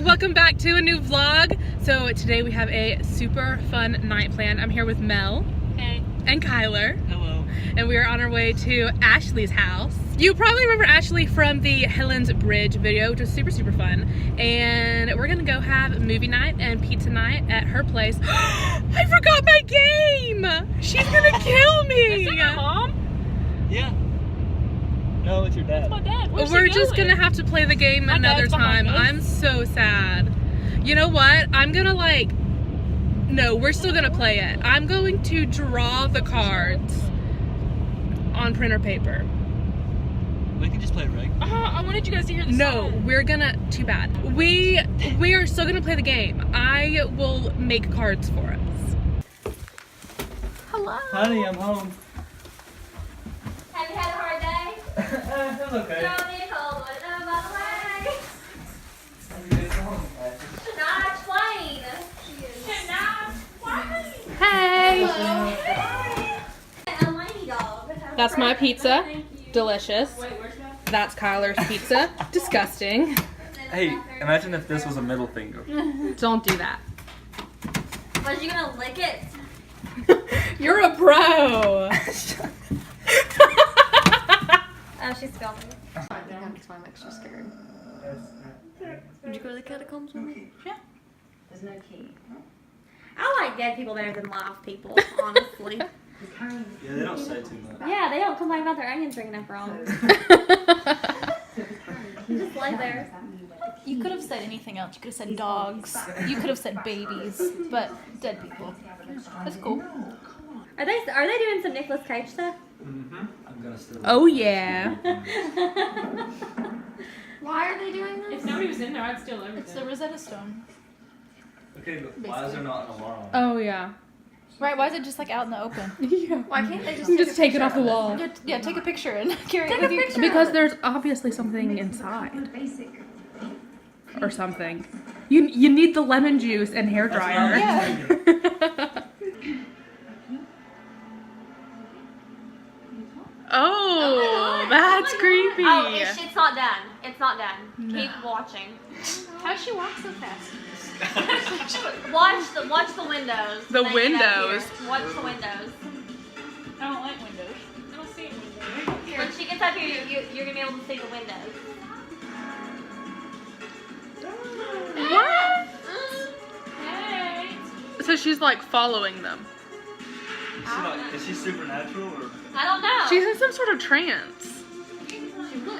welcome back to a new vlog. So today we have a super fun night planned. I'm here with Mel. Hey. And Kyler. Hello. And we are on our way to Ashley's house. You probably remember Ashley from the Helen's Bridge video, which was super fun. And we're gonna go have movie night and pizza night at her place. I forgot my game! She's gonna kill me! Is that your mom? Yeah. No, it's your dad. It's my dad. Where's We're he just going? gonna have to play the game My another dad's behind time. us. I'm so sad. You know what? I'm gonna no, we're still gonna play it. I'm going to draw the cards on printer paper. We can just play reg. I wanted you guys to hear the No, song. we're gonna, too bad. We are still gonna play the game. I will make cards for us. Hello. Honey, I'm home. Have you had a hard day? It was okay. Throw me a cold one, oh, by the way. Not explain. Hey. A lady dog. That's my pizza. Thank you. Delicious. That's Kyler's pizza. Disgusting. Hey, imagine if this was a middle finger. Don't do that. Was you gonna lick it? You're a pro. Oh, she's filming. That's why I'm extra scared. Would you go to the catacombs with me? Yeah. There's no key. I like dead people better than live people, honestly. Yeah, they don't say too much. Yeah, they don't complain about their onions ringing up wrong. You just lay there. You could have said anything else. You could have said dogs. You could have said babies. But dead people. That's cool. Are they doing some Nicolas Cage stuff? Mm-hmm. I'm gonna still. Oh yeah. Why are they doing this? If nobody was in there, I'd steal everything. It's the Rosetta Stone. Okay, but why is there not an alarm? Oh yeah. Right, why is it just like out in the open? Yeah. Why can't they just You can just take it off the wall. Yeah, take a picture and carry Take it with a you. picture. Because there's obviously something inside. Or something. You need the lemon juice and hair That's what dryer. I was thinking. Oh, that's creepy. Oh, it's not done. It's not done. Keep watching. How'd she walk so fast? Watch the windows. The when they get up windows. here. Watch the windows. I don't like windows. I don't see windows. When she gets up here, you're gonna be able to see the windows. What? Hey! So she's like following them. Is she supernatural or? I don't know. She's in some sort of trance.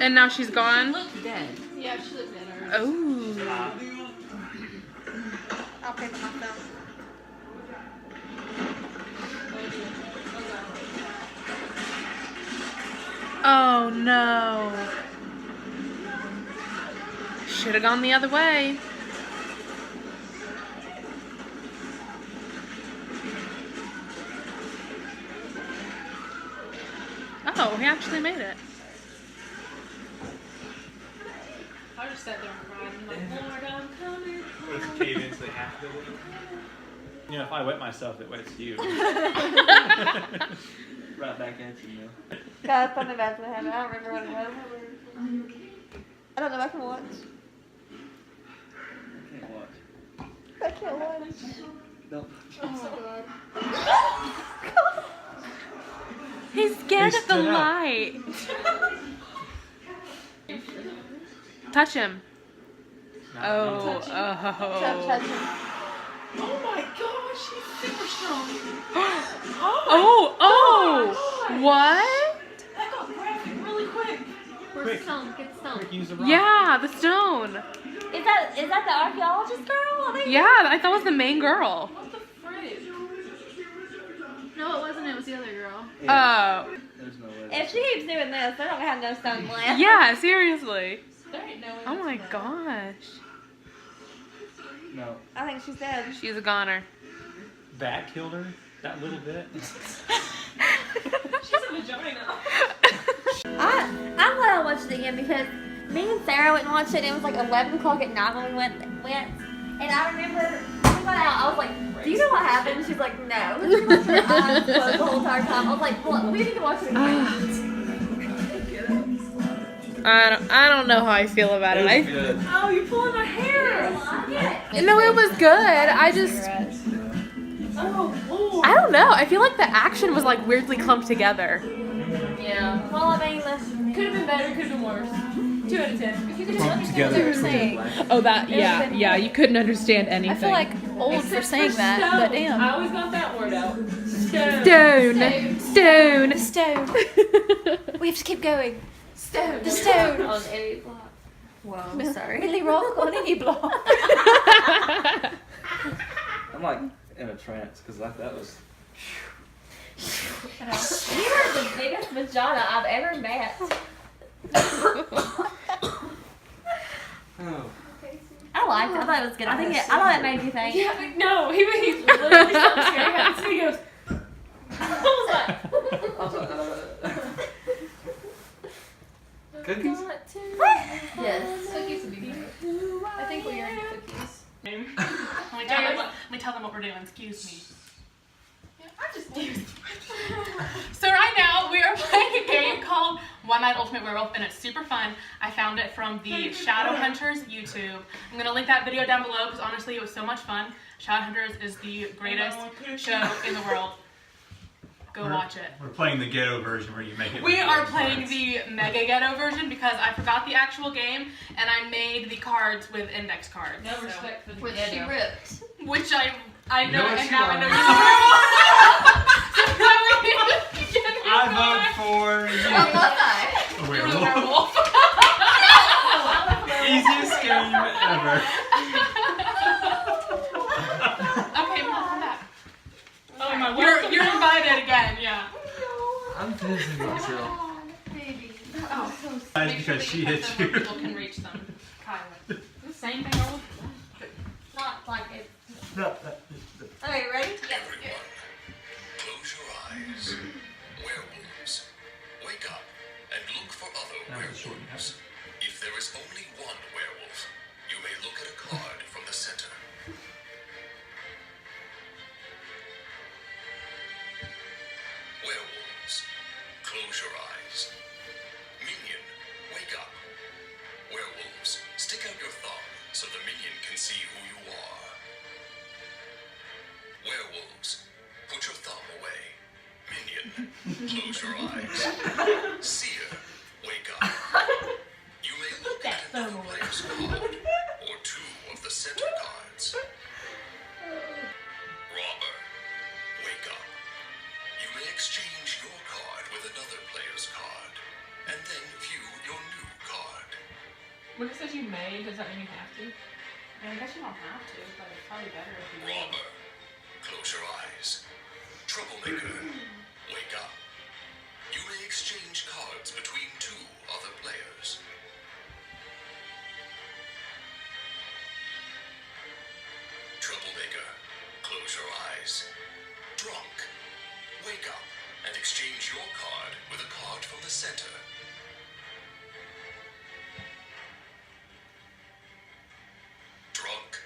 And now she's gone. Dead. Yeah, she looked dead already. Oh. I'll pick myself. Oh no. Should have gone the other way. Oh, he actually made it. I just sat there and cried. I'm like, Lord, I'm coming. With cadence, they have to. You know, if I wet myself, it wets you. Right back at you, Neil. God, something bad's gonna happen. I don't remember what it was. I don't know if I can watch. I can't watch. I can't watch. Nope. He's scared of the stood up. light. Touch him. Oh, Touch oh. him. Oh my gosh, she's super strong. Oh, oh. What? That got graphic really quick. Where's the stone? Get the stone. Quick, use the rock. Yeah, the stone. Is that the archaeologist girl? I think. Yeah, I thought it was the main girl. What the frick? No, it wasn't. It was the other girl. Oh. There's no way. If she keeps doing this, they're not gonna have no stone left. Yeah, seriously. There ain't no way. Oh that's my right. gosh. No. I think she's dead. She's a goner. That killed her? That little bit? She's a vagina. I'm glad I watched it again because me and Sarah went and watched it and it was like 11 o'clock at night when we went. And I remember when we got out, I was like, do you know what happened? She's like, no. And she left her eyes closed the whole entire time. I was like, well, we need to watch it again. I don't know how I feel about it. It was good. Oh, you're pulling my hair. No, it was good. I just, I don't know. I feel like the action was like weirdly clumped together. Yeah. Well, I mean, Could have been better, could have been worse. 2 out of 10. If you could just Clumped understand what they were together. saying. Oh, that, yeah, you couldn't understand anything. I feel like old for saying that, but damn. I always got that word out. Stone. Stone. We have to keep going. Stone. The stone. on any block. Whoa, I'm sorry. Millie Rock on any block. I'm like in a trance because like that was. You are the biggest vagina I've ever met. Oh. I liked it. I thought it was good. I thought it made you think. Yeah, but no, he literally stopped staring at us and he goes, what was that? Cookies? Yes. Cookies would be great. I think we are into cookies. Let me tell them what we're doing. Excuse me. I just do. So right now we are playing a game called One Night Ultimate Werewolf, and it's super fun. I found it from the Shadowhunters YouTube. I'm gonna link that video down below because honestly it was so much fun. Shadowhunters is the greatest show in the world. Go watch it. We're playing the ghetto version where you make it. We with are words. playing the mega ghetto version because I forgot the actual game and I made the cards with index cards. No so- respect for the Which she ghetto. ripped. Which I know, know what and you now I are. know you're I vote for you. Oh, was I? A You're the werewolf. werewolf. Easiest game ever. Okay, we'll come back. Oh my You're invited again, yeah. I'm pissing myself. That's Make sure because that she you put hit them you. where people can reach them. Kyla. The same thing all Not like it. No, Okay, ready? Everyone, close your eyes. Werewolves, wake up and look for other That was short and werewolves. If there is only one werewolf, you may look at a card from the center. Werewolves, close your eyes. Minion, wake up. Werewolves, stick out your thumb so the minion can see who you are. Werewolves, put your thumb away. Minion, close your eyes. Seer, wake up. You may look at another player's card, or two of the center cards. Robber, wake up. You may exchange your card with another player's card, and then view your new card. When it says you may, does that mean you have to? I guess you don't have to, but it's probably better if you Robber, close your eyes. Troublemaker, wake up. You may exchange cards between two other players. Troublemaker, close your eyes. Drunk, wake up and exchange your card with a card from the center. Drunk,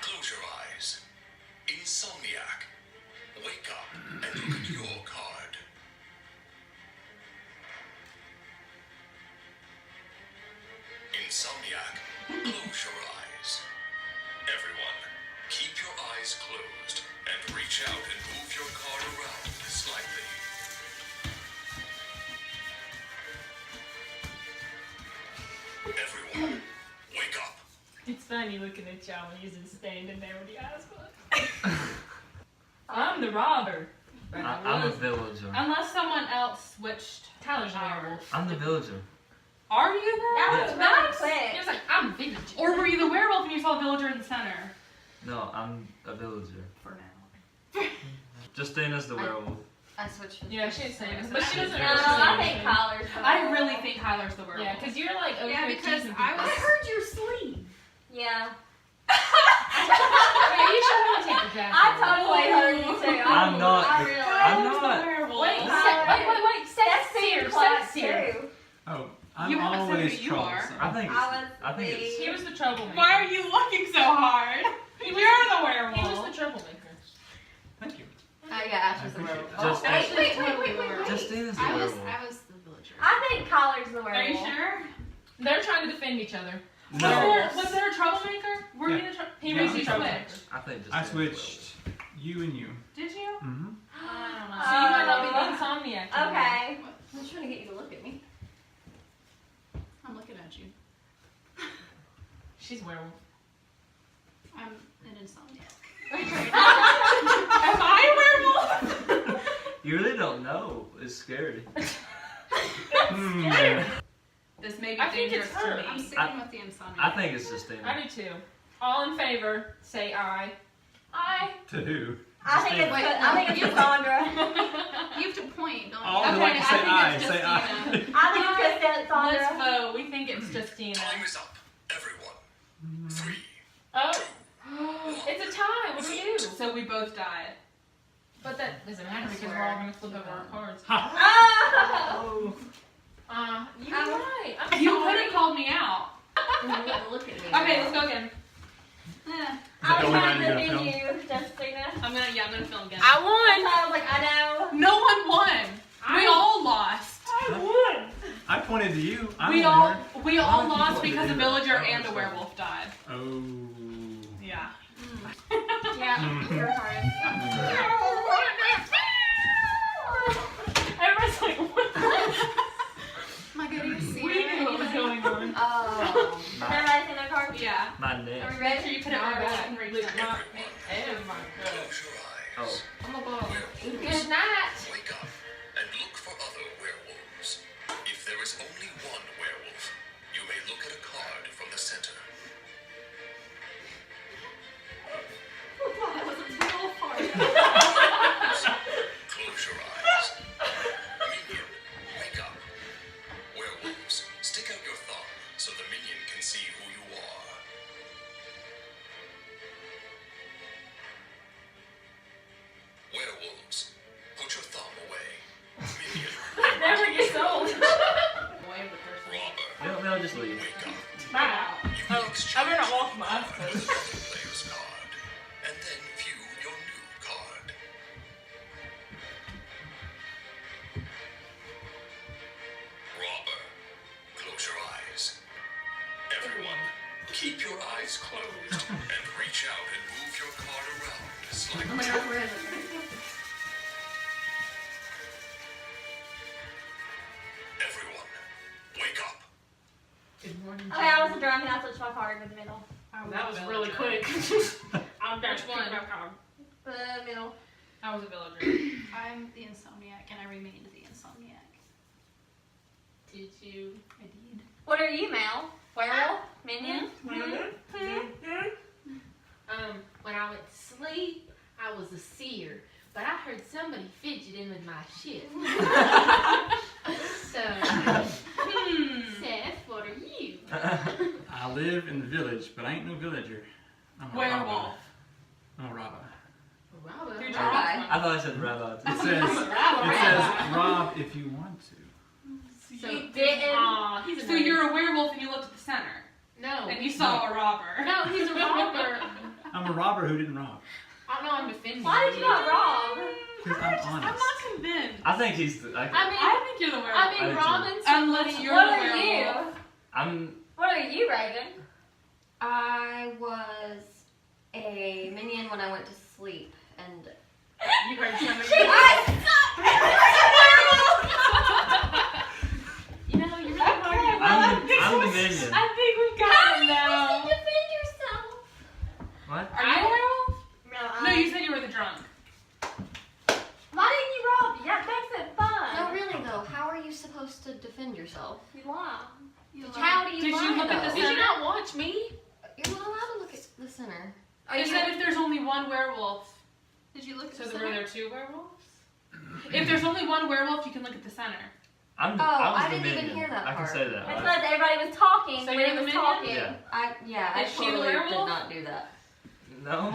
close your eyes. Insomniac, wake up and look at your card. Insomniac, close your eyes. Everyone, keep your eyes closed and reach out and move your card around slightly. Everyone, wake up. It's funny looking at y'all when you're just standing there with your eyes closed. I'm the robber. I'm a villager. Unless someone else switched Tyler's a powers. werewolf. I'm the villager. Are you though? That was really quick. He was like, I'm vintage. Or were you the werewolf and you saw a villager in the center? No, I'm a villager. For now. Justina's the werewolf. I switched. to Yeah, she's saying this, but she doesn't No, understand I think anything. Kyler's the I werewolf. really think Kyler's the werewolf. Yeah, because you're like, okay, Yeah, because teasing I people. was. heard your sleeve. Yeah. Yeah, you should really take the jacket. I totally heard you too. I'm not. I really. I'm Kyler's the not. werewolf. Wait, Kyler. wait. That's Seer, class seer. too. Oh, I'm You haven't said always who you are. troublesome. I think it's. He was the troublemaker. Why are you looking so hard? You're the He was werewolf. the troublemaker. Thank you. Yeah, Ash was the appreciate werewolf. it. Just- Wait. Justina's the I was werewolf. the villager. I think Kyler's the werewolf. Are you sure? They're trying to defend each other. No. Was there a troublemaker? Were you Yeah. the He Yeah, makes I'm you trouble. switch. I think just I stay in the werewolf. switched you and you. Did you? Mm-hmm. I don't know. So you might not be the insomniac. anymore. Okay. I'm trying to get you to look at me. I'm looking at you. She's werewolf. I'm an insomniac. Am I a werewolf? You really don't know. It's scary. This may be I think dangerous it's to her. me. I'm sticking with the insomniac. I think it's Justina. I do too. All in favor, say aye. Aye. To who? I think it's Wait, I think it's Cassandra. You have to point, don't All you? who like to say I aye, think it's say aye. I think it's Cassandra. Let's vote. We think it's Justina. Time is up. Everyone. 3. Oh. It's a tie. What do we do? So we both died. But that doesn't matter because we're all gonna flip over our cards. Oh. You're right. I'm You sorry. could have called me out. You gotta look at me. Okay, let's go again. I was the only trying night to you're gonna defend you, Justina. I'm gonna film again. I won. I was like, I know. No one won. We all lost. I pointed to you. I'm We the all winner. lost because a villager and a werewolf died. Oh. Yeah. Yeah, you're hard. Everyone's like, what? My goodness. We knew what was going on. Oh. Everybody seen their card? Yeah. My Are name. we Make ready? sure you put it My where we bad. can reach Look, them. my- oh my God. Close your eyes. Oh. Oh my God. Werewolves. Good night. Wake up and look for other werewolves. If there is only one werewolf, you may look at a card from the center. That was a real hard. Close your eyes. Minion, wake up. Werewolves, stick out your thumb so the minion can see who you are. Werewolves, put your thumb away. Minion, It never gets old. robber, They'll just leave. wake up. Wow. You can Oh, exchange I better not walk my eyes the closed. other player's card, and then view your new card. Robber, close your eyes. Everyone, keep your eyes closed and reach out and move your card around slightly. Oh my God, where is it? Everyone, wake up. Good morning. Okay, I was drunk and I switched my card in the middle. That was really quick. I'm down Which to one? pick my card. The middle. I was a villager. I'm the insomniac and I remained the insomniac. Did you? I did. What are you, Mel? Werewolf? Minion? When I went to sleep, I was a seer, but I heard somebody fidgeting with my shit. So, Seth, what are you? I live in the village, but I ain't no villager. I'm a Werewolf. robber. I'm a robber. Robert. Dude, Rabbi. I thought I said rabbi. It says rob if you want to. So, You didn't. Aw, he's a So nice- you're a werewolf and you looked at the center. No. And you saw a robber. No, he's a robber. I'm a robber who didn't rob. I know I'm defending Why did you not rob? Because I'm I'm honest. not convinced. I think he's. I think you're the werewolf. I mean, do. Robin's Unless somebody- you're What the are you? werewolf. I'm. What are you, Reagan? I was a minion when I went to sleep, and You heard somebody. You know, you're really hard. I'm the minion. I think we got it now. Defend yourself. What? Are you a werewolf? No, No, you said you were the drunk. Why didn't you rob? Yeah, that makes it fun. no, really though, how are you supposed to defend yourself? You lie. How do you Did you lie, look at the though? Did you not watch me? You're not allowed to look at the center. Are It you? said if there's only one werewolf. Did you look at So the were center? there two werewolves? If there's only one werewolf, you can look at the center. Oh, I was I the didn't even minion. hear that I can part. say that. It Right? said everybody was talking So when you're he the was minion? talking. Yeah. I Is she the totally did werewolf? not do that. No.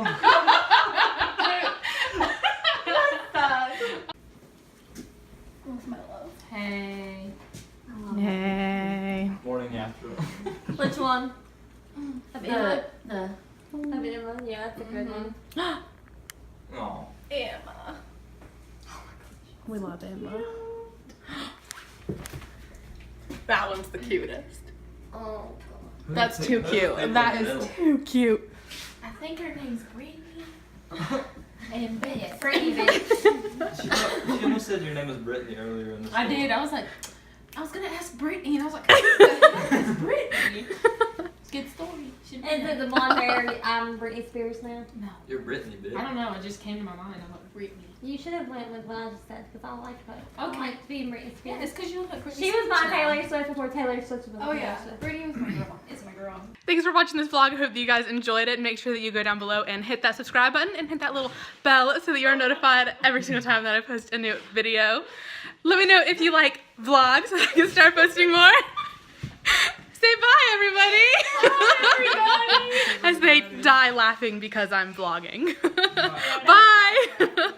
Where's my love? Hey. Hey. Morning after. Which one? The Yeah, that's a good one. Oh. Emma. We love Emma. That one's the cutest. oh That's too cute. That is too cute. I think her name's Brittany. And Beth. Brittany, bitch. She almost said your name was Brittany earlier in the I story. did. I was like, I was gonna ask Brittany, and I was like, it's Brittany. Good story. Should be Is it the blonde hair? I'm Britney Spears now. No. You're Brittany, bitch. I don't know. It just came to my mind. I'm like, Brittany. You should have went with what I just said because I like her. Okay. I like being Britney Yeah, Spears. it's because you look like Britney She was my Spears now. Taylor Swift before Taylor Swift was Oh yeah, Taylor Swift. Brittany was my girl. It's my girl. Thanks for watching this vlog. I hope that you guys enjoyed it. Make sure that you go down below and hit that subscribe button and hit that little bell so that you're notified every single time that I post a new video. Let me know if you like vlogs so I can start posting more. Say bye, everybody! As they die laughing because I'm vlogging. Bye!